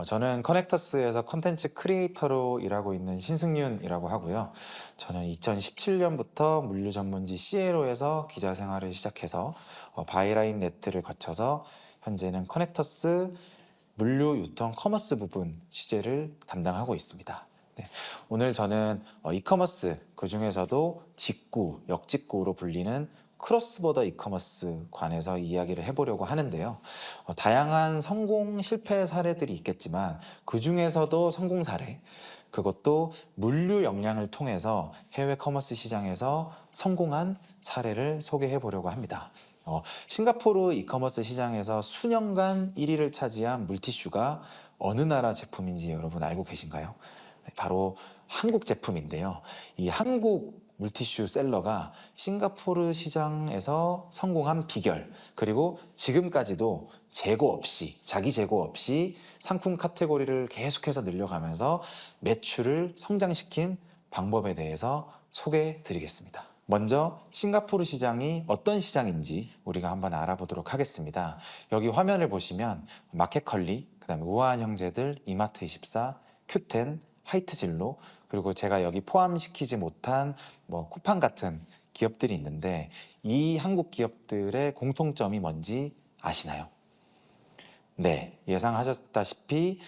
저는 커넥터스에서 컨텐츠 크리에이터로 일하고 있는 신승윤이라고 하고요. 저는 2017년부터 물류 전문지 CLO에서 기자 생활을 시작해서 바이라인 네트를 거쳐서 현재는 커넥터스 물류 유통 커머스 부분 취재를 담당하고 있습니다. 네, 오늘 저는 이커머스, 그 중에서도 직구, 역직구로 불리는 크로스보더 이커머스 관해서 이야기를 해보려고 하는데요. 다양한 성공 실패 사례들이 있겠지만 그 중에서도 성공 사례, 그것도 물류 역량을 통해서 해외 커머스 시장에서 성공한 사례를 소개해 보려고 합니다. 싱가포르 이커머스 시장에서 수년간 1위를 차지한 물티슈가 어느 나라 제품인지 여러분 알고 계신가요? 네, 바로 한국 제품인데요. 이 한국 물티슈 셀러가 싱가포르 시장에서 성공한 비결, 그리고 지금까지도 재고 없이, 자기 재고 없이 상품 카테고리를 계속해서 늘려가면서 매출을 성장시킨 방법에 대해서 소개해 드리겠습니다. 먼저 싱가포르 시장이 어떤 시장인지 우리가 한번 알아보도록 하겠습니다. 여기 화면을 보시면 마켓컬리, 그다음에 우아한 형제들, 이마트24, 큐텐, 하이트진로, 그리고 제가 여기 포함시키지 못한 쿠팡 같은 기업들이 있는데, 이 한국 기업들의 공통점이 뭔지 아시나요? 네, 예상하셨다시피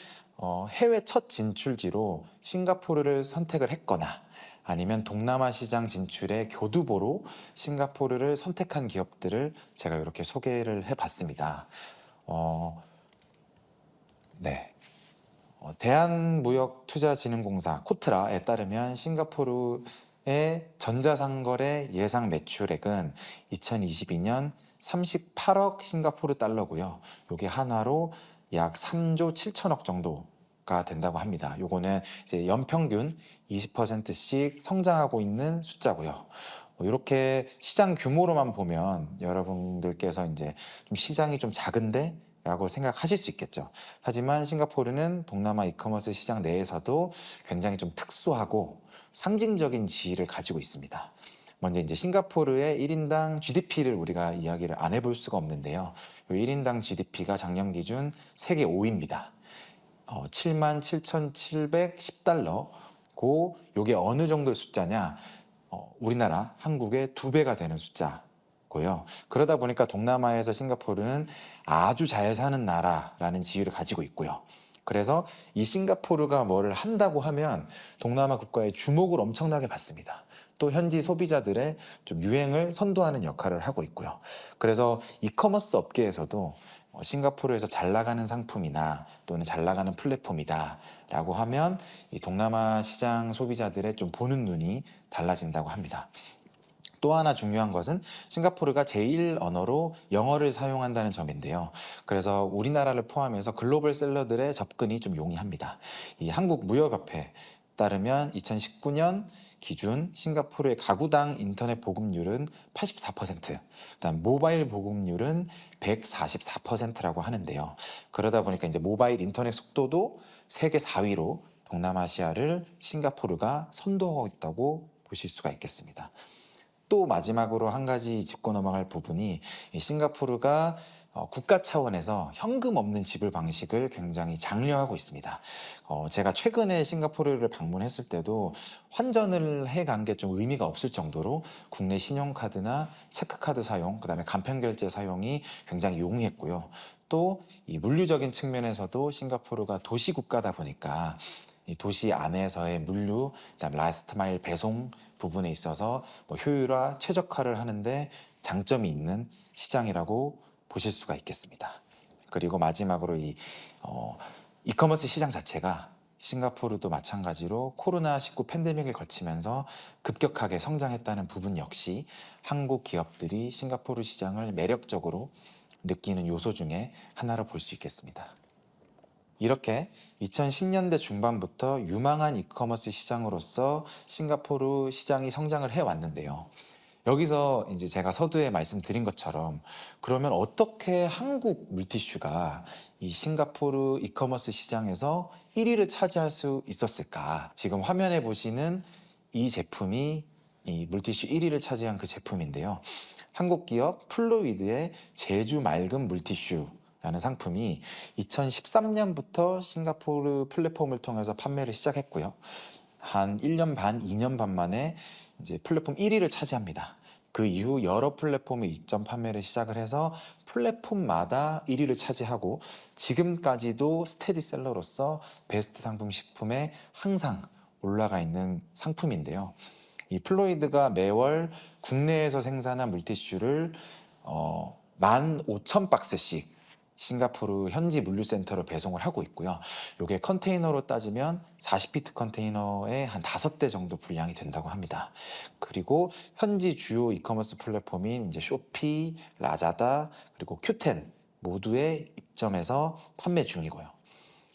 해외 첫 진출지로 싱가포르를 선택을 했거나 아니면 동남아 시장 진출의 교두보로 싱가포르를 선택한 기업들을 제가 이렇게 소개를 해봤습니다. 네. 대한무역투자진흥공사 코트라에 따르면 싱가포르의 전자상거래 예상 매출액은 2022년 38억 싱가포르 달러고요. 이게 한화로 약 3조 7천억 정도가 된다고 합니다. 요거는 이제 연평균 20%씩 성장하고 있는 숫자고요. 이렇게 시장 규모로만 보면 여러분들께서 이제 좀 시장이 좀 작은데? 라고 생각하실 수 있겠죠. 하지만 싱가포르는 동남아 이커머스 시장 내에서도 굉장히 좀 특수하고 상징적인 지위를 가지고 있습니다. 먼저 이제 싱가포르의 1인당 GDP를 우리가 이야기를 안 해볼 수가 없는데요. 이 1인당 GDP가 작년 기준 세계 5위입니다. 77,710달러고, 요게 어느 정도의 숫자냐? 우리나라 한국의 2배가 되는 숫자고요. 그러다 보니까 동남아에서 싱가포르는 아주 잘 사는 나라라는 지위를 가지고 있고요. 그래서 이 싱가포르가 뭐를 한다고 하면 동남아 국가의 주목을 엄청나게 받습니다. 또 현지 소비자들의 좀 유행을 선도하는 역할을 하고 있고요. 그래서 이커머스 업계에서도 싱가포르에서 잘 나가는 상품이나 또는 잘 나가는 플랫폼이다 라고 하면 이 동남아 시장 소비자들의 좀 보는 눈이 달라진다고 합니다. 또 하나 중요한 것은 싱가포르가 제1 언어로 영어를 사용한다는 점인데요. 그래서 우리나라를 포함해서 글로벌 셀러들의 접근이 좀 용이합니다. 이 한국무역협회에 따르면 2019년 기준 싱가포르의 가구당 인터넷 보급률은 84%, 그다음 모바일 보급률은 144%라고 하는데요. 그러다 보니까 이제 모바일 인터넷 속도도 세계 4위로 동남아시아를 싱가포르가 선도하고 있다고 보실 수가 있겠습니다. 또 마지막으로 한 가지 짚고 넘어갈 부분이 싱가포르가 국가 차원에서 현금 없는 지불 방식을 굉장히 장려하고 있습니다. 제가 최근에 싱가포르를 방문했을 때도 환전을 해간 게 좀 의미가 없을 정도로 국내 신용카드나 체크카드 사용, 그다음에 간편결제 사용이 굉장히 용이했고요. 또 이 물류적인 측면에서도 싱가포르가 도시 국가다 보니까 이 도시 안에서의 물류, 그다음 라스트 마일 배송 부분에 있어서 효율화, 최적화를 하는데 장점이 있는 시장이라고 보실 수가 있겠습니다. 그리고 마지막으로 이커머스 시장 자체가 싱가포르도 마찬가지로 코로나19 팬데믹을 거치면서 급격하게 성장했다는 부분 역시 한국 기업들이 싱가포르 시장을 매력적으로 느끼는 요소 중에 하나로 볼 수 있겠습니다. 이렇게 2010년대 중반부터 유망한 이커머스 시장으로서 싱가포르 시장이 성장을 해왔는데요. 여기서 이제 제가 서두에 말씀드린 것처럼 그러면 어떻게 한국 물티슈가 이 싱가포르 이커머스 시장에서 1위를 차지할 수 있었을까? 지금 화면에 보시는 이 제품이 이 물티슈 1위를 차지한 그 제품인데요. 한국 기업 플로이드의 제주 맑은 물티슈 라는 상품이 2013년부터 싱가포르 플랫폼을 통해서 판매를 시작했고요. 한 1년 반, 2년 반 만에 이제 플랫폼 1위를 차지합니다. 그 이후 여러 플랫폼에 입점 판매를 시작을 해서 플랫폼마다 1위를 차지하고 지금까지도 스테디셀러로서 베스트 상품 10품에 항상 올라가 있는 상품인데요. 이 플로이드가 매월 국내에서 생산한 물티슈를 15,000박스씩 싱가포르 현지 물류센터로 배송을 하고 있고요. 이게 컨테이너로 따지면 40피트 컨테이너에 한 5대 정도 분량이 된다고 합니다. 그리고 현지 주요 이커머스 플랫폼인 이제 쇼피, 라자다, 그리고 큐텐 모두에 입점해서 판매 중이고요.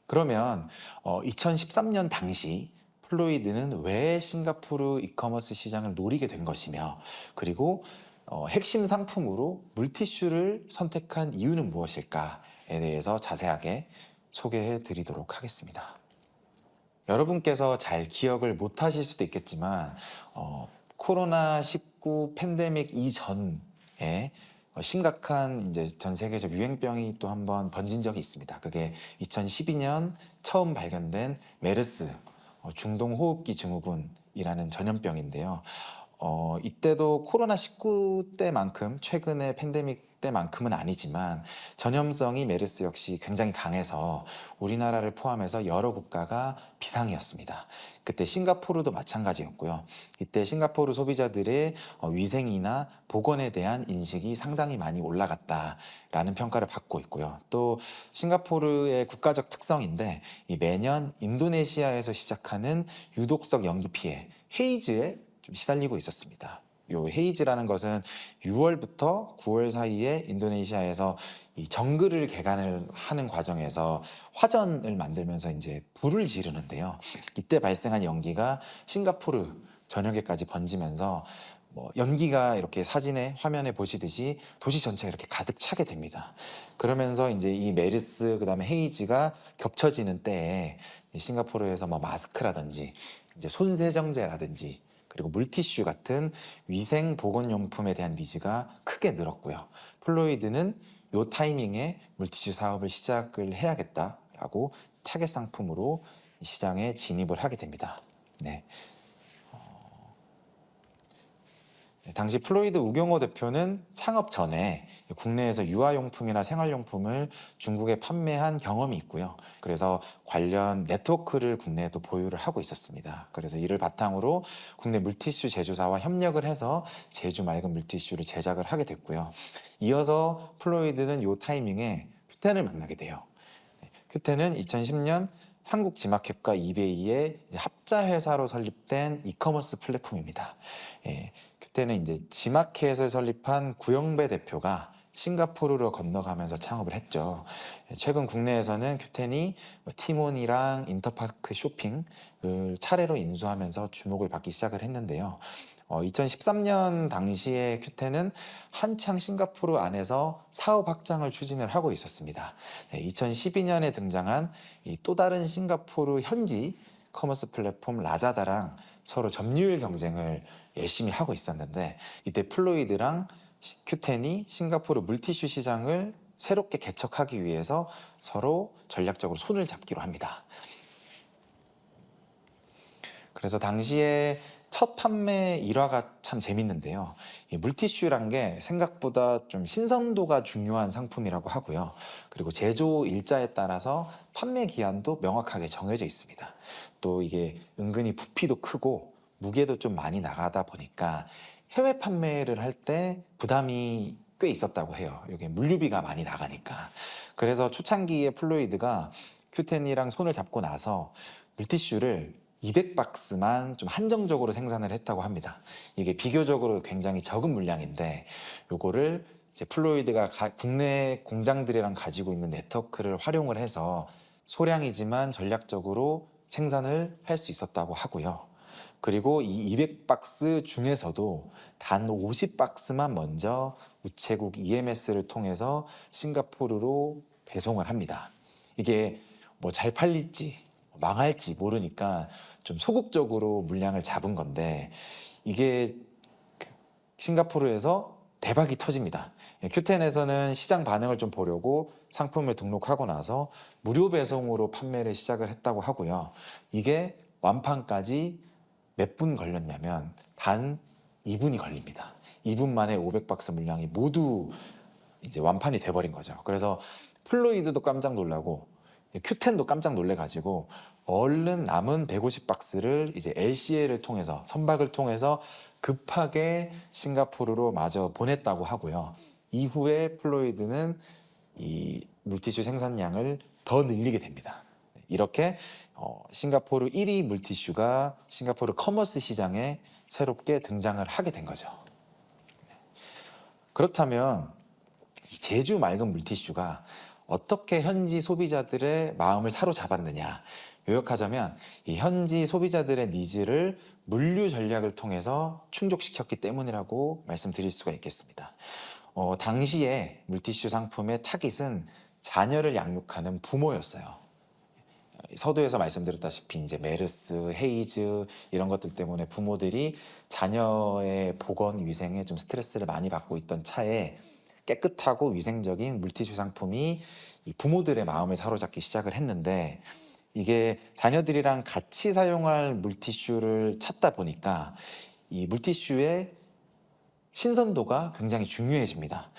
그러면 2013년 당시 플로이드는 왜 싱가포르 이커머스 시장을 노리게 된 것이며, 그리고 핵심 상품으로 물티슈를 선택한 이유는 무엇일까에 대해서 자세하게 소개해 드리도록 하겠습니다. 여러분께서 잘 기억을 못 하실 수도 있겠지만 코로나19 팬데믹 이전에 심각한 이제 전 세계적 유행병이 또 한 번 번진 적이 있습니다. 그게 2012년 처음 발견된 메르스 중동 호흡기 증후군이라는 전염병인데요. 이때도 코로나19 때만큼 최근의 팬데믹 때만큼은 아니지만 전염성이 메르스 역시 굉장히 강해서 우리나라를 포함해서 여러 국가가 비상이었습니다. 그때 싱가포르도 마찬가지였고요. 이때 싱가포르 소비자들의 위생이나 보건에 대한 인식이 상당히 많이 올라갔다라는 평가를 받고 있고요. 또 싱가포르의 국가적 특성인데 이 매년 인도네시아에서 시작하는 유독성 연기 피해 헤이즈에 좀 시달리고 있었습니다. 요 헤이즈라는 것은 6월부터 9월 사이에 인도네시아에서 이 정글을 개간을 하는 과정에서 화전을 만들면서 이제 불을 지르는데요. 이때 발생한 연기가 싱가포르 전역에까지 번지면서 연기가 이렇게 사진에 화면에 보시듯이 도시 전체가 이렇게 가득 차게 됩니다. 그러면서 이제 이 메르스 그다음에 헤이즈가 겹쳐지는 때에 싱가포르에서 마스크라든지 이제 손세정제라든지 그리고 물티슈 같은 위생 보건용품에 대한 니즈가 크게 늘었고요. 플로이드는 이 타이밍에 물티슈 사업을 시작을 해야겠다라고 타겟 상품으로 시장에 진입을 하게 됩니다. 네. 당시 플로이드 우경호 대표는 창업 전에 국내에서 유아용품이나 생활용품을 중국에 판매한 경험이 있고요. 그래서 관련 네트워크를 국내에도 보유를 하고 있었습니다. 그래서 이를 바탕으로 국내 물티슈 제조사와 협력을 해서 제주 맑은 물티슈를 제작을 하게 됐고요. 이어서 플로이드는 이 타이밍에 큐텐을 만나게 돼요. 큐텐은 2010년 한국 지마켓과 이베이의 합자 회사로 설립된 이커머스 플랫폼입니다. 그때는 이제 지마켓을 설립한 구영배 대표가 싱가포르로 건너가면서 창업을 했죠. 최근 국내에서는 큐텐이 티몬이랑 인터파크 쇼핑을 차례로 인수하면서 주목을 받기 시작을 했는데요. 2013년 당시에 큐텐은 한창 싱가포르 안에서 사업 확장을 추진을 하고 있었습니다. 2012년에 등장한 또 다른 싱가포르 현지 커머스 플랫폼 라자다랑 서로 점유율 경쟁을 열심히 하고 있었는데 이때 플로이드랑 큐텐이 싱가포르 물티슈 시장을 새롭게 개척하기 위해서 서로 전략적으로 손을 잡기로 합니다. 그래서 당시에 첫 판매 일화가 참 재밌는데요. 이 물티슈란 게 생각보다 좀 신선도가 중요한 상품이라고 하고요. 그리고 제조 일자에 따라서 판매 기한도 명확하게 정해져 있습니다. 또 이게 은근히 부피도 크고 무게도 좀 많이 나가다 보니까 해외 판매를 할 때 부담이 꽤 있었다고 해요. 이게 물류비가 많이 나가니까. 그래서 초창기에 플로이드가 큐텐이랑 손을 잡고 나서 물티슈를 200박스만 좀 한정적으로 생산을 했다고 합니다. 이게 비교적으로 굉장히 적은 물량인데 요거를 이제 플로이드가 국내 공장들이랑 가지고 있는 네트워크를 활용을 해서 소량이지만 전략적으로 생산을 할 수 있었다고 하고요. 그리고 이 200박스 중에서도 단 50박스만 먼저 우체국 EMS를 통해서 싱가포르로 배송을 합니다. 이게 잘 팔릴지 망할지 모르니까 좀 소극적으로 물량을 잡은 건데 이게 싱가포르에서 대박이 터집니다. Q10에서는 시장 반응을 좀 보려고 상품을 등록하고 나서 무료 배송으로 판매를 시작을 했다고 하고요. 이게 완판까지 몇 분 걸렸냐면 단 2분이 걸립니다. 2분 만에 500박스 물량이 모두 이제 완판이 돼버린 거죠. 그래서 플루이드도 깜짝 놀라고 Q10도 깜짝 놀래가지고 얼른 남은 150박스를 이제 LCL을 통해서 선박을 통해서 급하게 싱가포르로 마저 보냈다고 하고요. 이후에 플루이드는 이 물티슈 생산량을 더 늘리게 됩니다. 이렇게 싱가포르 1위 물티슈가 싱가포르 커머스 시장에 새롭게 등장을 하게 된 거죠. 그렇다면 이 제주 맑은 물티슈가 어떻게 현지 소비자들의 마음을 사로잡았느냐, 요약하자면 이 현지 소비자들의 니즈를 물류 전략을 통해서 충족시켰기 때문이라고 말씀드릴 수가 있겠습니다. 당시에 물티슈 상품의 타깃은 자녀를 양육하는 부모였어요. 서두에서 말씀드렸다시피 이제 메르스, 헤이즈 이런 것들 때문에 부모들이 자녀의 보건 위생에 좀 스트레스를 많이 받고 있던 차에 깨끗하고 위생적인 물티슈 상품이 이 부모들의 마음을 사로잡기 시작을 했는데, 이게 자녀들이랑 같이 사용할 물티슈를 찾다 보니까 이 물티슈의 신선도가 굉장히 중요해집니다.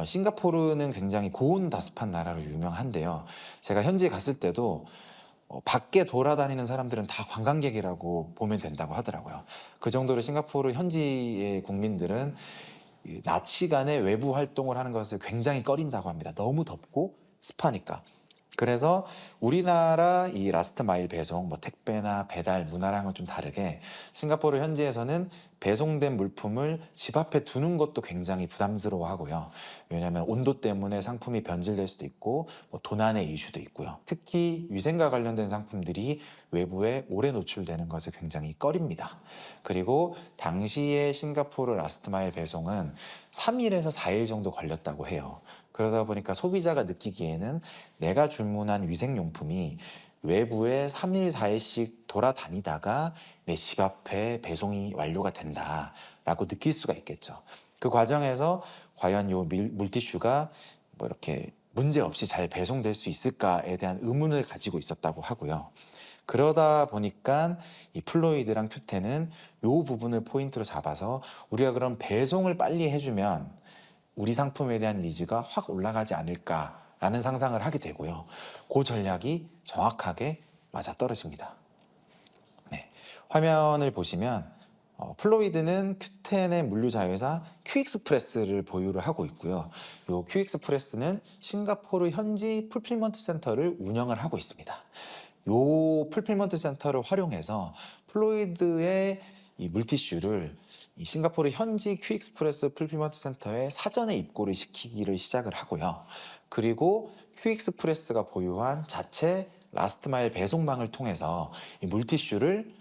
싱가포르는 굉장히 고온다습한 나라로 유명한데요. 제가 현지에 갔을 때도 밖에 돌아다니는 사람들은 다 관광객이라고 보면 된다고 하더라고요. 그 정도로 싱가포르 현지의 국민들은 낮 시간에 외부 활동을 하는 것을 굉장히 꺼린다고 합니다. 너무 덥고 습하니까. 그래서 우리나라 이 라스트 마일 배송, 뭐 택배나 배달 문화랑은 좀 다르게 싱가포르 현지에서는 배송된 물품을 집 앞에 두는 것도 굉장히 부담스러워하고요. 왜냐하면 온도 때문에 상품이 변질될 수도 있고 뭐 도난의 이슈도 있고요. 특히 위생과 관련된 상품들이 외부에 오래 노출되는 것을 굉장히 꺼립니다. 그리고 당시에 싱가포르 라스트 마일 배송은 3일에서 4일 정도 걸렸다고 해요. 그러다 보니까 소비자가 느끼기에는 내가 주문한 위생용품이 외부에 3일, 4일씩 돌아다니다가 내 집 앞에 배송이 완료가 된다라고 느낄 수가 있겠죠. 그 과정에서 과연 이 물티슈가 뭐 이렇게 문제없이 잘 배송될 수 있을까에 대한 의문을 가지고 있었다고 하고요. 그러다 보니까 이 플루이드랑 큐텐은 이 부분을 포인트로 잡아서 우리가 그럼 배송을 빨리 해주면 우리 상품에 대한 니즈가 확 올라가지 않을까라는 상상을 하게 되고요. 그 전략이 정확하게 맞아떨어집니다. 네, 화면을 보시면 플루이드는 큐텐의 물류자회사 큐익스프레스를 보유를 하고 있고요. 이 큐익스프레스는 싱가포르 현지 풀필먼트 센터를 운영을 하고 있습니다. 이 풀필먼트 센터를 활용해서 플루이드의 이 물티슈를 이 싱가포르 현지 큐익스프레스 풀필먼트 센터에 사전에 입고를 시키기를 시작을 하고요. 그리고 큐익스프레스가 보유한 자체 라스트마일 배송망을 통해서 이 물티슈를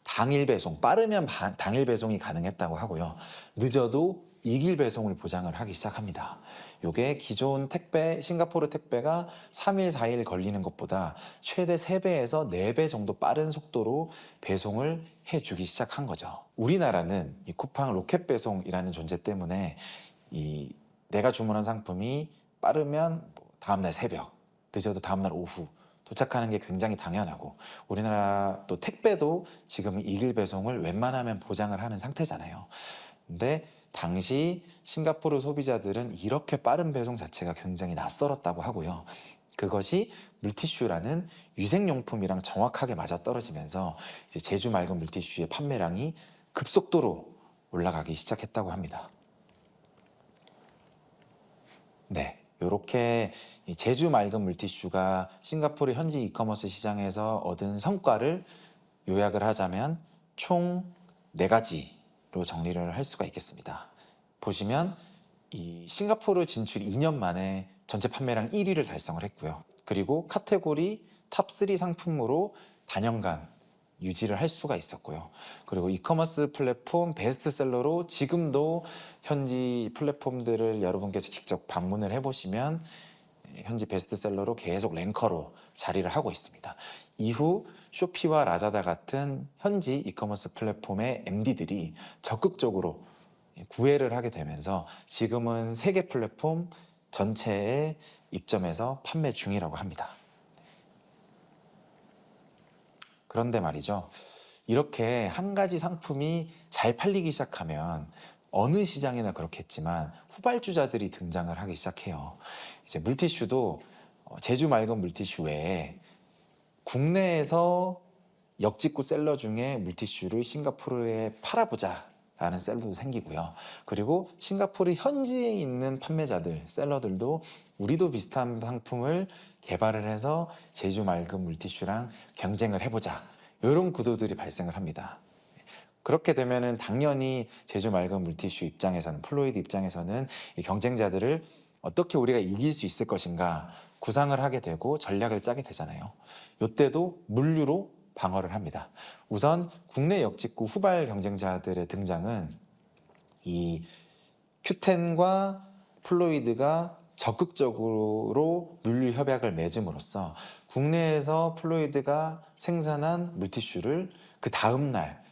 당일 배송, 빠르면 당일 배송이 가능했다고 하고요. 늦어도 2일 배송을 보장을 하기 시작합니다. 이게 기존 택배, 싱가포르 택배가 3일, 4일 걸리는 것보다 최대 3배에서 4배 정도 빠른 속도로 배송을 해주기 시작한 거죠. 우리나라는 이 쿠팡 로켓 배송이라는 존재 때문에 이 내가 주문한 상품이 빠르면 다음날 새벽, 늦어도 다음날 오후 도착하는 게 굉장히 당연하고, 우리나라 또 택배도 지금 2일 배송을 웬만하면 보장을 하는 상태잖아요. 근데 당시 싱가포르 소비자들은 이렇게 빠른 배송 자체가 굉장히 낯설었다고 하고요. 그것이 물티슈라는 위생용품이랑 정확하게 맞아떨어지면서 이제 제주 맑은 물티슈의 판매량이 급속도로 올라가기 시작했다고 합니다. 네, 이렇게 제주 맑은 물티슈가 싱가포르 현지 이커머스 시장에서 얻은 성과를 요약을 하자면 총 4가지로 정리를 할 수가 있겠습니다. 보시면 이 싱가포르 진출 2년 만에 전체 판매량 1위를 달성을 했고요. 그리고 카테고리 탑3 상품으로 단연간 유지를 할 수가 있었고요. 그리고 이커머스 플랫폼 베스트셀러로 지금도 현지 플랫폼들을 여러분께서 직접 방문을 해보시면 현지 베스트셀러로 계속 랭커로 자리를 하고 있습니다. 이후 쇼피와 라자다 같은 현지 이커머스 플랫폼의 MD들이 적극적으로 구애를 하게 되면서 지금은 세계 플랫폼 전체에 입점해서 판매 중이라고 합니다. 그런데 말이죠. 이렇게 한 가지 상품이 잘 팔리기 시작하면 어느 시장이나 그렇겠지만 후발주자들이 등장을 하기 시작해요. 이제 물티슈도 제주 맑은 물티슈 외에 국내에서 역직구 셀러 중에 물티슈를 싱가포르에 팔아보자 라는 셀러도 생기고요. 그리고 싱가포르 현지에 있는 판매자들, 셀러들도 우리도 비슷한 상품을 개발을 해서 제주 맑은 물티슈랑 경쟁을 해보자. 이런 구도들이 발생을 합니다. 그렇게 되면은 당연히 제주 맑은 물티슈 입장에서는, 플로이드 입장에서는 이 경쟁자들을 어떻게 우리가 이길 수 있을 것인가 구상을 하게 되고 전략을 짜게 되잖아요. 이때도 물류로 방어를 합니다. 우선 국내 역직구 후발 경쟁자들의 등장은 이 큐텐과 플로이드가 적극적으로 물류 협약을 맺음으로써 국내에서 플로이드가 생산한 물티슈를 그 다음 날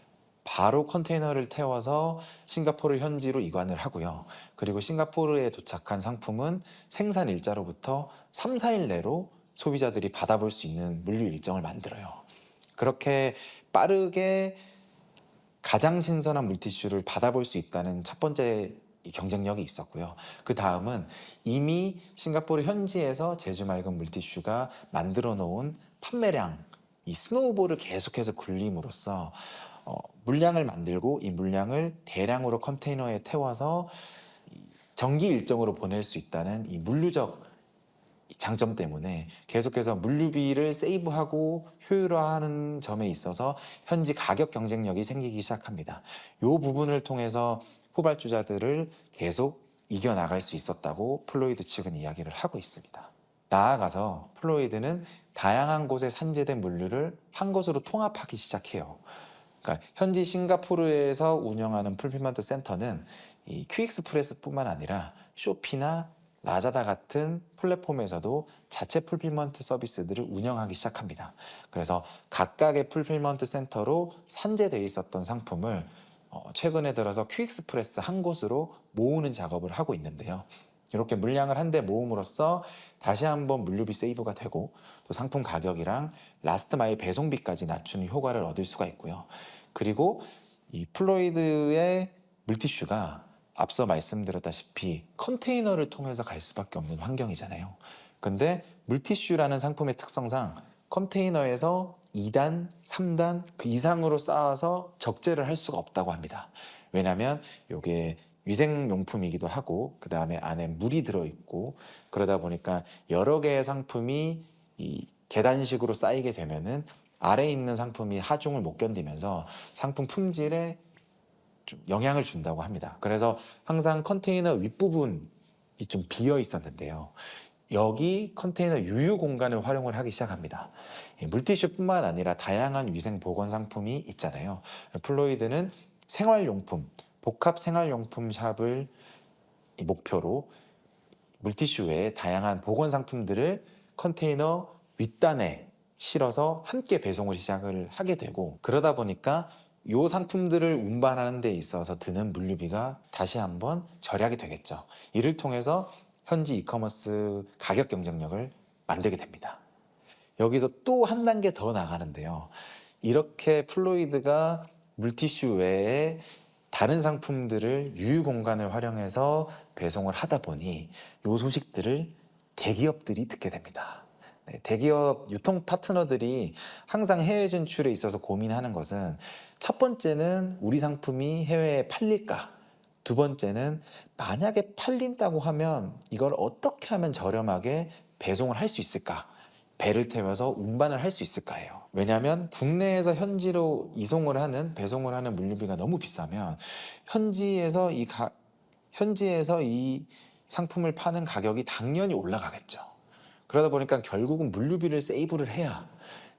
바로 컨테이너를 태워서 싱가포르 현지로 이관을 하고요. 그리고 싱가포르에 도착한 상품은 생산 일자로부터 3, 4일 내로 소비자들이 받아볼 수 있는 물류 일정을 만들어요. 그렇게 빠르게 가장 신선한 물티슈를 받아볼 수 있다는 첫 번째 경쟁력이 있었고요. 그 다음은 이미 싱가포르 현지에서 제주 맑은 물티슈가 만들어 놓은 판매량, 이 스노우볼을 계속해서 굴림으로써 물량을 만들고 이 물량을 대량으로 컨테이너에 태워서 정기 일정으로 보낼 수 있다는 이 물류적 장점 때문에 계속해서 물류비를 세이브하고 효율화하는 점에 있어서 현지 가격 경쟁력이 생기기 시작합니다. 이 부분을 통해서 후발주자들을 계속 이겨나갈 수 있었다고 플로이드 측은 이야기를 하고 있습니다. 나아가서 플로이드는 다양한 곳에 산재된 물류를 한 곳으로 통합하기 시작해요. 그러니까 현지 싱가포르에서 운영하는 풀필먼트 센터는 이 퀵익스프레스뿐만 아니라 쇼피나 라자다 같은 플랫폼에서도 자체 풀필먼트 서비스들을 운영하기 시작합니다. 그래서 각각의 풀필먼트 센터로 산재되어 있었던 상품을 최근에 들어서 퀵익스프레스 한 곳으로 모으는 작업을 하고 있는데요. 이렇게 물량을 한데 모음으로써 다시 한번 물류비 세이브가 되고 또 상품 가격이랑 라스트 마일 배송비까지 낮추는 효과를 얻을 수가 있고요. 그리고 이 플로이드의 물티슈가 앞서 말씀드렸다시피 컨테이너를 통해서 갈 수밖에 없는 환경이잖아요. 근데 물티슈라는 상품의 특성상 컨테이너에서 2단, 3단 그 이상으로 쌓아서 적재를 할 수가 없다고 합니다. 왜냐하면 이게 위생용품이기도 하고 그 다음에 안에 물이 들어있고 그러다 보니까 여러 개의 상품이 이 계단식으로 쌓이게 되면은 아래에 있는 상품이 하중을 못 견디면서 상품 품질에 좀 영향을 준다고 합니다. 그래서 항상 컨테이너 윗부분이 좀 비어 있었는데요. 여기 컨테이너 유유 공간을 활용을 하기 시작합니다. 물티슈뿐만 아니라 다양한 위생 보건 상품이 있잖아요. 플로이드는 생활용품, 복합 생활용품 샵을 목표로 물티슈 외에 다양한 보건 상품들을 컨테이너 윗단에 실어서 함께 배송을 시작을 하게 되고 그러다 보니까 이 상품들을 운반하는 데 있어서 드는 물류비가 다시 한번 절약이 되겠죠. 이를 통해서 현지 이커머스 가격 경쟁력을 만들게 됩니다. 여기서 또 한 단계 더 나가는데요. 이렇게 플로이드가 물티슈 외에 다른 상품들을 유유 공간을 활용해서 배송을 하다 보니 이 소식들을 대기업들이 듣게 됩니다. 네, 대기업 유통 파트너들이 항상 해외 진출에 있어서 고민하는 것은 첫 번째는 우리 상품이 해외에 팔릴까? 두 번째는 만약에 팔린다고 하면 이걸 어떻게 하면 저렴하게 배송을 할 수 있을까? 배를 태워서 운반을 할 수 있을까요? 왜냐하면 국내에서 현지로 이송을 하는 배송을 하는 물류비가 너무 비싸면 현지에서 이 상품을 파는 가격이 당연히 올라가겠죠. 그러다 보니까 결국은 물류비를 세이브를 해야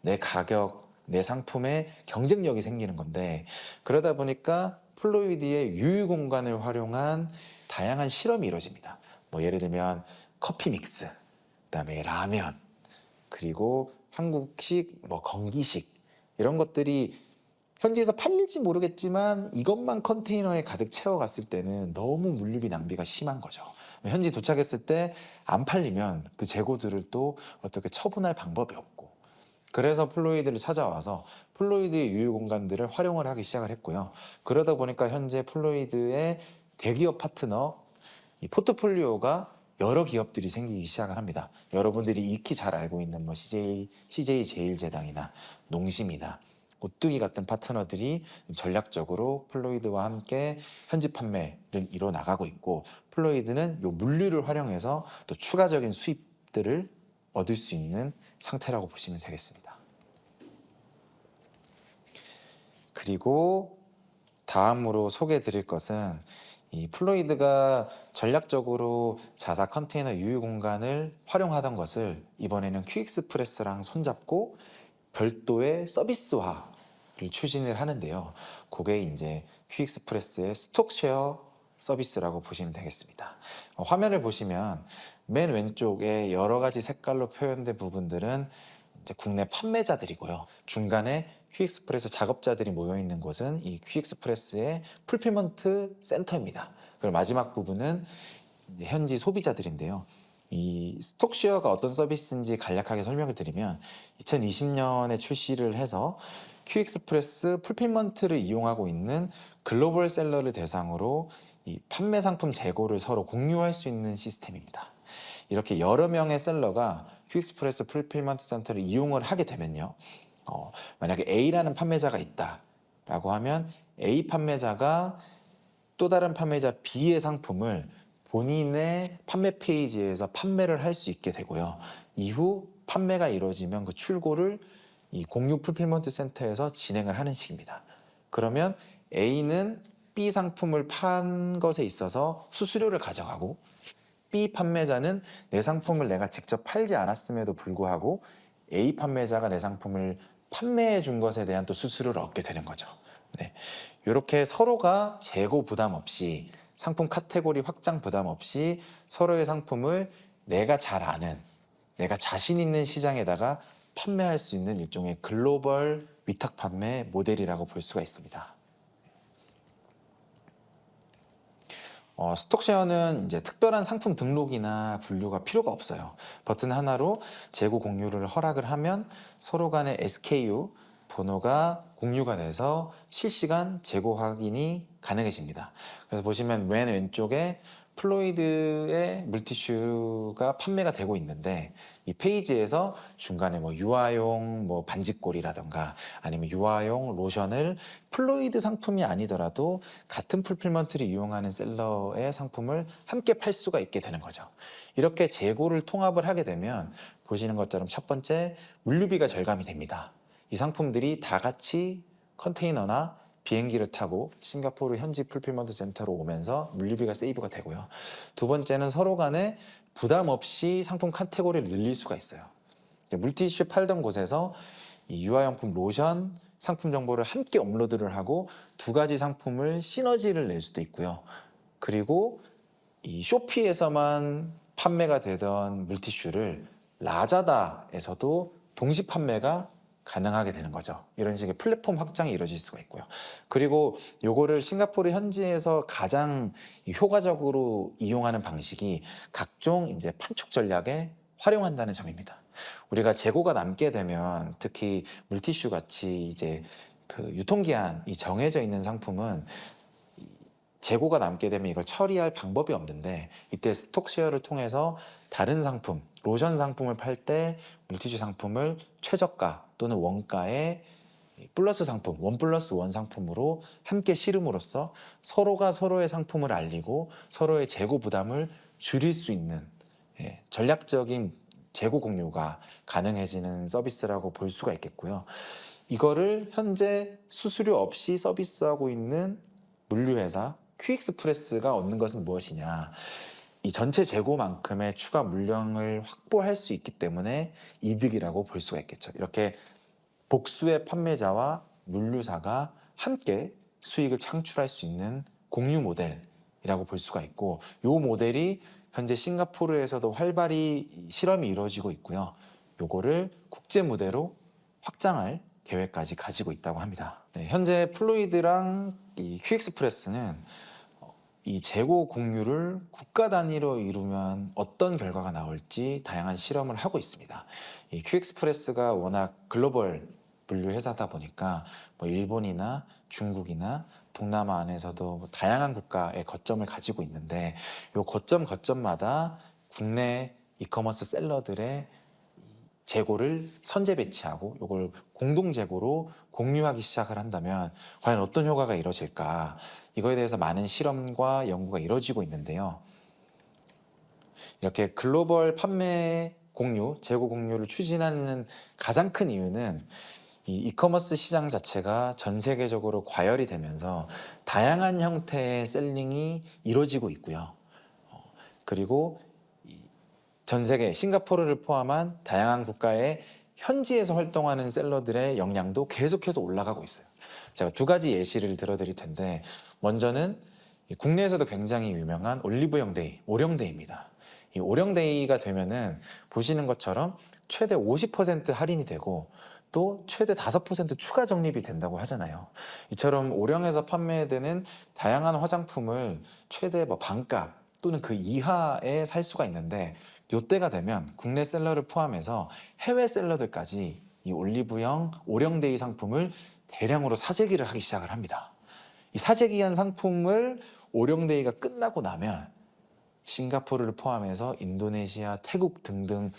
내 가격, 내 상품에 경쟁력이 생기는 건데 그러다 보니까 플로이드의 유유 공간을 활용한 다양한 실험이 이루어집니다. 뭐 예를 들면 커피 믹스, 그다음에 라면, 그리고 한국식, 뭐 건기식 이런 것들이 현지에서 팔릴지 모르겠지만 이것만 컨테이너에 가득 채워갔을 때는 너무 물류비 낭비가 심한 거죠. 현지 도착했을 때 안 팔리면 그 재고들을 또 어떻게 처분할 방법이 없고, 그래서 플로이드를 찾아와서 플로이드의 유휴 공간들을 활용을 하기 시작을 했고요. 그러다 보니까 현재 플로이드의 대기업 파트너 이 포트폴리오가 여러 기업들이 생기기 시작을 합니다. 여러분들이 익히 잘 알고 있는 뭐 CJ 제일제당이나 농심이나 오뚜기 같은 파트너들이 전략적으로 플로이드와 함께 현지 판매를 이뤄 나가고 있고, 플로이드는 이 물류를 활용해서 또 추가적인 수입들을 얻을 수 있는 상태라고 보시면 되겠습니다. 그리고 다음으로 소개해 드릴 것은 이 플로이드가 전략적으로 자사 컨테이너 유휴 공간을 활용하던 것을 이번에는 퀵익스프레스랑 손잡고 별도의 서비스화를 추진을 하는데요. 그게 이제 퀵익스프레스의 스톡쉐어 서비스라고 보시면 되겠습니다. 화면을 보시면 맨 왼쪽에 여러 가지 색깔로 표현된 부분들은 이제 국내 판매자들이고요. 중간에 퀵익스프레스 작업자들이 모여 있는 곳은 이 퀵익스프레스의 풀필먼트 센터입니다. 그리고 마지막 부분은 이제 현지 소비자들인데요. 이 스톡쉐어가 어떤 서비스인지 간략하게 설명을 드리면 2020년에 출시를 해서 퀵익스프레스 풀필먼트를 이용하고 있는 글로벌 셀러를 대상으로 이 판매 상품 재고를 서로 공유할 수 있는 시스템입니다. 이렇게 여러 명의 셀러가 퀵익스프레스 풀필먼트 센터를 이용을 하게 되면요. 만약에 A라는 판매자가 있다라고 하면 A 판매자가 또 다른 판매자 B의 상품을 본인의 판매 페이지에서 판매를 할 수 있게 되고요. 이후 판매가 이루어지면 그 출고를 이 공유 풀필먼트 센터에서 진행을 하는 식입니다. 그러면 A는 B 상품을 판 것에 있어서 수수료를 가져가고, B 판매자는 내 상품을 내가 직접 팔지 않았음에도 불구하고 A 판매자가 내 상품을 판매해 준 것에 대한 또 수수료를 얻게 되는 거죠. 네. 이렇게 서로가 재고 부담 없이, 상품 카테고리 확장 부담 없이 서로의 상품을 내가 잘 아는, 내가 자신 있는 시장에다가 판매할 수 있는 일종의 글로벌 위탁 판매 모델이라고 볼 수가 있습니다. 스톡쉐어는 이제 특별한 상품 등록이나 분류가 필요가 없어요. 버튼 하나로 재고 공유를 허락을 하면 서로 간의 SKU 번호가 공유가 돼서 실시간 재고 확인이 가능해집니다. 그래서 보시면 맨 왼쪽에 플로이드의 물티슈가 판매가 되고 있는데, 이 페이지에서 중간에 뭐 유아용 뭐 반지꼬리라던가 아니면 유아용 로션을 플로이드 상품이 아니더라도 같은 풀필먼트를 이용하는 셀러의 상품을 함께 팔 수가 있게 되는 거죠. 이렇게 재고를 통합을 하게 되면 보시는 것처럼 첫 번째, 물류비가 절감이 됩니다. 이 상품들이 다 같이 컨테이너나 비행기를 타고 싱가포르 현지 풀필먼트 센터로 오면서 물류비가 세이브가 되고요. 두 번째는 서로 간에 부담 없이 상품 카테고리를 늘릴 수가 있어요. 물티슈 팔던 곳에서 이 유아용품 로션 상품 정보를 함께 업로드를 하고 두 가지 상품을 시너지를 낼 수도 있고요. 그리고 이 쇼피에서만 판매가 되던 물티슈를 라자다에서도 동시 판매가 가능하게 되는 거죠. 이런 식의 플랫폼 확장이 이루어질 수가 있고요. 그리고 요거를 싱가포르 현지에서 가장 효과적으로 이용하는 방식이 각종 이제 판촉 전략에 활용한다는 점입니다. 우리가 재고가 남게 되면 특히 물티슈 같이 이제 그 유통기한이 정해져 있는 상품은 재고가 남게 되면 이걸 처리할 방법이 없는데, 이때 스톡쉐어를 통해서 다른 상품, 로션 상품을 팔 때 물티슈 상품을 최저가 또는 원가의 플러스 상품, 1+1 상품으로 함께 실음으로써 서로가 서로의 상품을 알리고 서로의 재고 부담을 줄일 수 있는 전략적인 재고 공유가 가능해지는 서비스라고 볼 수가 있겠고요. 이거를 현재 수수료 없이 서비스하고 있는 물류회사 퀵익스프레스가 얻는 것은 무엇이냐? 이 전체 재고만큼의 추가 물량을 확보할 수 있기 때문에 이득이라고 볼 수가 있겠죠. 이렇게 복수의 판매자와 물류사가 함께 수익을 창출할 수 있는 공유 모델이라고 볼 수가 있고, 이 모델이 현재 싱가포르에서도 활발히 실험이 이루어지고 있고요. 요거를 국제 무대로 확장할 계획까지 가지고 있다고 합니다. 네, 현재 플루이드랑 이 퀵익스프레스는 이 재고 공유를 국가 단위로 이루면 어떤 결과가 나올지 다양한 실험을 하고 있습니다. 이 퀵익스프레스가 워낙 글로벌 분류 회사다 보니까 뭐 일본이나 중국이나 동남아 안에서도 뭐 다양한 국가의 거점을 가지고 있는데 이 거점마다 국내 이커머스 셀러들의 재고를 선제 배치하고 이걸 공동 재고로 공유하기 시작을 한다면 과연 어떤 효과가 이루어질까? 이거에 대해서 많은 실험과 연구가 이루어지고 있는데요. 이렇게 글로벌 판매 공유, 재고 공유를 추진하는 가장 큰 이유는 이 이커머스 시장 자체가 전 세계적으로 과열이 되면서 다양한 형태의 셀링이 이루어지고 있고요. 그리고 전 세계 싱가포르를 포함한 다양한 국가의 현지에서 활동하는 셀러들의 역량도 계속해서 올라가고 있어요. 제가 두 가지 예시를 들어드릴 텐데 먼저는 국내에서도 굉장히 유명한 올리브영 데이, 오령데이입니다. 이 오령데이가 되면은 보시는 것처럼 최대 50% 할인이 되고 또 최대 5% 추가 적립이 된다고 하잖아요. 이처럼 오령에서 판매되는 다양한 화장품을 최대 뭐 반값 또는 그 이하에 살 수가 있는데 이때가 되면 국내 셀러를 포함해서 해외 셀러들까지 이 올리브영 오령데이 상품을 대량으로 사재기를 하기 시작을 합니다. 이 사재기한 상품을 오령데이가 끝나고 나면 싱가포르를 포함해서 인도네시아, 태국 등등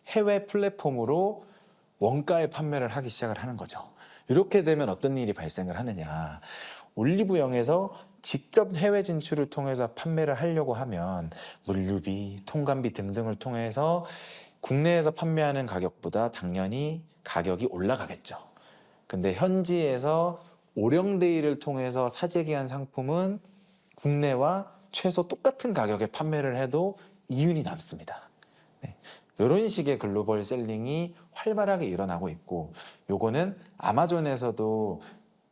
해외 플랫폼으로 원가에 판매를 하기 시작을 하는 거죠. 이렇게 되면 어떤 일이 발생을 하느냐. 올리브영에서 직접 해외 진출을 통해서 판매를 하려고 하면 물류비, 통관비 등등을 통해서 국내에서 판매하는 가격보다 당연히 가격이 올라가겠죠. 근데 현지에서 오령데이를 통해서 사재기한 상품은 국내와 최소 똑같은 가격에 판매를 해도 이윤이 남습니다. 네. 이런 식의 글로벌 셀링이 활발하게 일어나고 있고 요거는 아마존에서도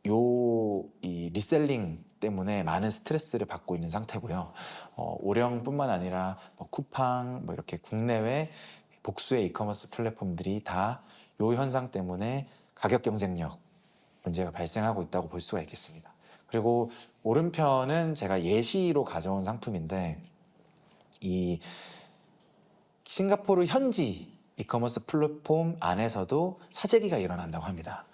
이 리셀링 때문에 많은 스트레스를 받고 있는 상태고요. 오령뿐만 아니라 뭐 쿠팡 뭐 이렇게 국내외 복수의 이커머스 플랫폼들이 다 이 현상 때문에 가격 경쟁력 문제가 발생하고 있다고 볼 수가 있겠습니다. 그리고 오른편은 제가 예시로 가져온 상품인데 이 싱가포르 현지 이커머스 플랫폼 안에서도 사재기가 일어난다고 합니다.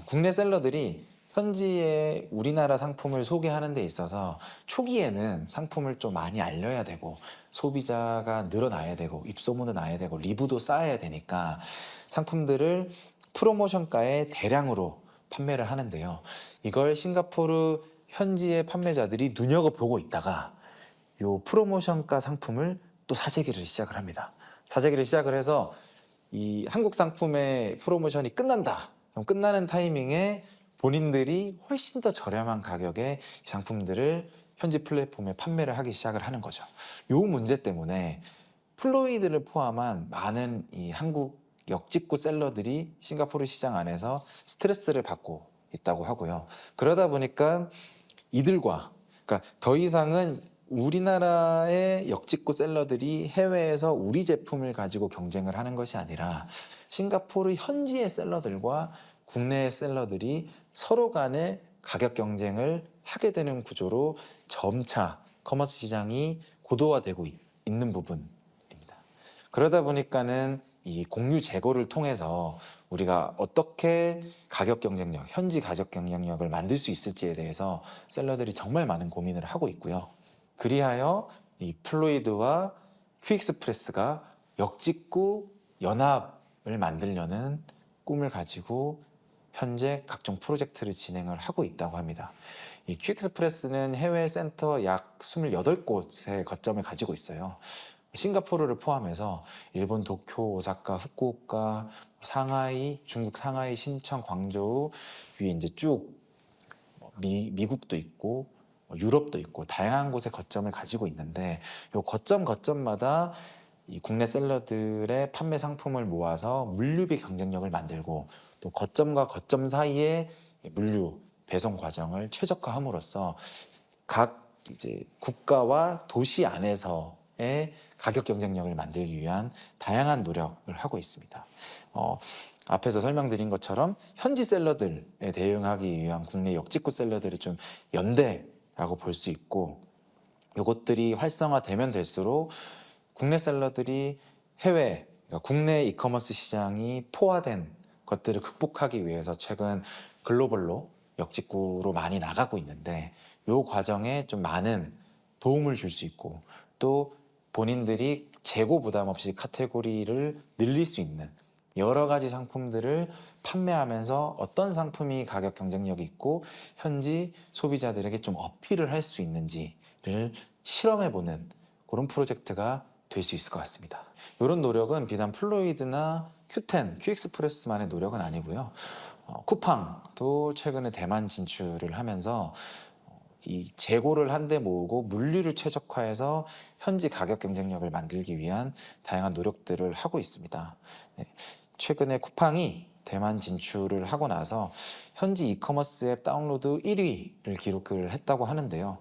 국내 셀러들이 현지에 우리나라 상품을 소개하는 데 있어서 초기에는 상품을 좀 많이 알려야 되고 소비자가 늘어나야 되고 입소문도 나야 되고 리뷰도 쌓아야 되니까 상품들을 프로모션가에 대량으로 판매를 하는데요. 이걸 싱가포르 현지의 판매자들이 눈여겨보고 있다가 요 프로모션가 상품을 또 사재기를 시작을 합니다. 사재기를 시작을 해서 이 한국 상품의 프로모션이 끝난다. 그럼 끝나는 타이밍에 본인들이 훨씬 더 저렴한 가격에 이 상품들을 현지 플랫폼에 판매를 하기 시작을 하는 거죠. 요 문제 때문에 플로이드를 포함한 많은 이 한국 역직구 셀러들이 싱가포르 시장 안에서 스트레스를 받고 있다고 하고요. 그러다 보니까 이들과 그러니까 더 이상은 우리나라의 역직구 셀러들이 해외에서 우리 제품을 가지고 경쟁을 하는 것이 아니라 싱가포르 현지의 셀러들과 국내의 셀러들이 서로 간에 가격 경쟁을 하게 되는 구조로 점차 커머스 시장이 고도화되고 있는 부분입니다. 그러다 보니까는 이 공유 재고를 통해서 우리가 어떻게 가격 경쟁력, 현지 가격 경쟁력을 만들 수 있을지에 대해서 셀러들이 정말 많은 고민을 하고 있고요. 그리하여 이 플로이드와 퀵익스프레스가 역직구 연합을 만들려는 꿈을 가지고 현재 각종 프로젝트를 진행을 하고 있다고 합니다. 이 퀵익스프레스는 해외 센터 약 28곳의 거점을 가지고 있어요. 싱가포르를 포함해서 일본 도쿄, 오사카, 후쿠오카, 상하이, 중국 상하이, 신천, 광저우 위에 이제 쭉 미국도 있고 유럽도 있고 다양한 곳에 거점을 가지고 있는데 이 거점마다 이 국내 셀러들의 판매 상품을 모아서 물류비 경쟁력을 만들고 또 거점과 거점 사이에 물류 배송 과정을 최적화함으로써 각 이제 국가와 도시 안에서의 가격 경쟁력을 만들기 위한 다양한 노력을 하고 있습니다. 앞에서 설명드린 것처럼 현지 셀러들에 대응하기 위한 국내 역직구 셀러들이 좀 연대라고 볼 수 있고, 이것들이 활성화되면 될수록 국내 셀러들이 해외, 그러니까 국내 이커머스 시장이 포화된 것들을 극복하기 위해서 최근 글로벌로 역직구로 많이 나가고 있는데, 이 과정에 좀 많은 도움을 줄 수 있고, 또 본인들이 재고 부담 없이 카테고리를 늘릴 수 있는 여러 가지 상품들을 판매하면서 어떤 상품이 가격 경쟁력이 있고 현지 소비자들에게 좀 어필을 할 수 있는지를 실험해보는 그런 프로젝트가 될 수 있을 것 같습니다. 이런 노력은 비단 플로이드나 Q10, QX프레스만의 노력은 아니고요. 쿠팡도 최근에 대만 진출을 하면서 이 재고를 한데 모으고 물류를 최적화해서 현지 가격 경쟁력을 만들기 위한 다양한 노력들을 하고 있습니다. 네. 최근에 쿠팡이 대만 진출을 하고 나서 현지 이커머스 앱 다운로드 1위를 기록을 했다고 하는데요.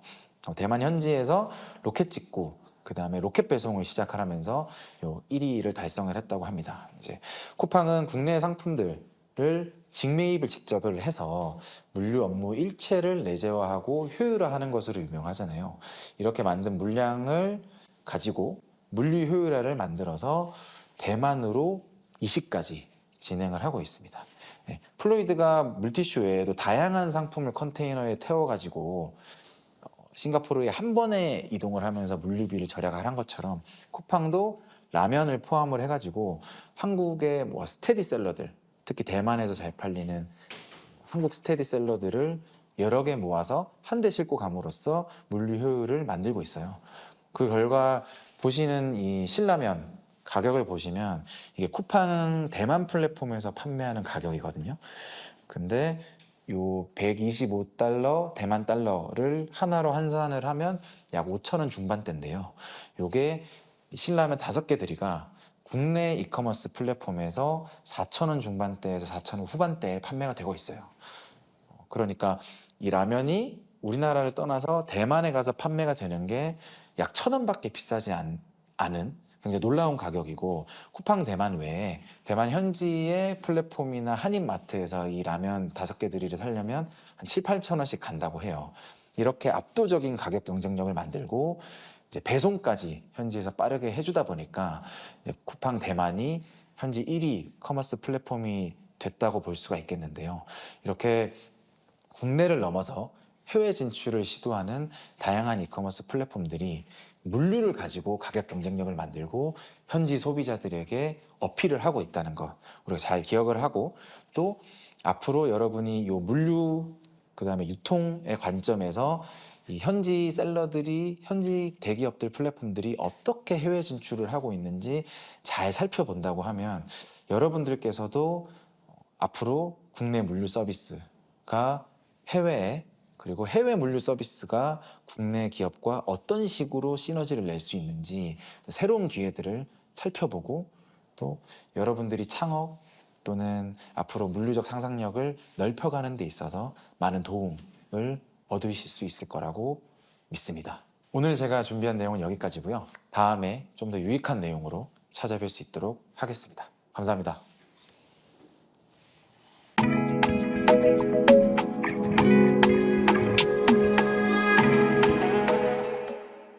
대만 현지에서 로켓 직구, 그 다음에 로켓 배송을 시작을 하면서 요 1위를 달성을 했다고 합니다. 이제 쿠팡은 국내 상품들을 직매입을 직접을 해서 물류 업무 일체를 내재화하고 효율화하는 것으로 유명하잖아요. 이렇게 만든 물량을 가지고 물류 효율화를 만들어서 대만으로 이식까지 진행을 하고 있습니다. 네, 플로이드가 물티슈 외에도 다양한 상품을 컨테이너에 태워가지고 싱가포르에 한 번에 이동을 하면서 물류비를 절약을 한 것처럼 쿠팡도 라면을 포함을 해가지고 한국의 뭐 스테디셀러들, 특히 대만에서 잘 팔리는 한국 스테디셀러들을 여러 개 모아서 한 대 싣고 감으로써 물류 효율을 만들고 있어요. 그 결과 보시는 이 신라면 가격을 보시면 이게 쿠팡 대만 플랫폼에서 판매하는 가격이거든요. 근데 요 125달러 대만 달러를 하나로 환산을 하면 약 5,000원 중반대인데요. 요게 신라면 5개 들이가 국내 이커머스 플랫폼에서 4,000원 중반대에서 4,000원 후반대에 판매가 되고 있어요. 그러니까 이 라면이 우리나라를 떠나서 대만에 가서 판매가 되는 게 약 1,000원밖에 비싸지 않은 굉장히 놀라운 가격이고, 쿠팡 대만 외에 대만 현지의 플랫폼이나 한인마트에서 이 라면 5개 들이를 사려면 한 7, 8,000원씩 간다고 해요. 이렇게 압도적인 가격 경쟁력을 만들고 이제 배송까지 현지에서 빠르게 해주다 보니까 이제 쿠팡 대만이 현지 1위 커머스 플랫폼이 됐다고 볼 수가 있겠는데요. 이렇게 국내를 넘어서 해외 진출을 시도하는 다양한 이커머스 플랫폼들이 물류를 가지고 가격 경쟁력을 만들고 현지 소비자들에게 어필을 하고 있다는 것, 우리가 잘 기억을 하고, 또 앞으로 여러분이 요 물류 그다음에 유통의 관점에서 이 현지 셀러들이, 현지 대기업들 플랫폼들이 어떻게 해외 진출을 하고 있는지 잘 살펴본다고 하면 여러분들께서도 앞으로 국내 물류 서비스가 해외에, 그리고 해외 물류 서비스가 국내 기업과 어떤 식으로 시너지를 낼 수 있는지 새로운 기회들을 살펴보고, 또 여러분들이 창업 또는 앞으로 물류적 상상력을 넓혀가는 데 있어서 많은 도움을 얻으실 수 있을 거라고 믿습니다. 오늘 제가 준비한 내용은 여기까지고요. 다음에 좀 더 유익한 내용으로 찾아뵐 수 있도록 하겠습니다. 감사합니다.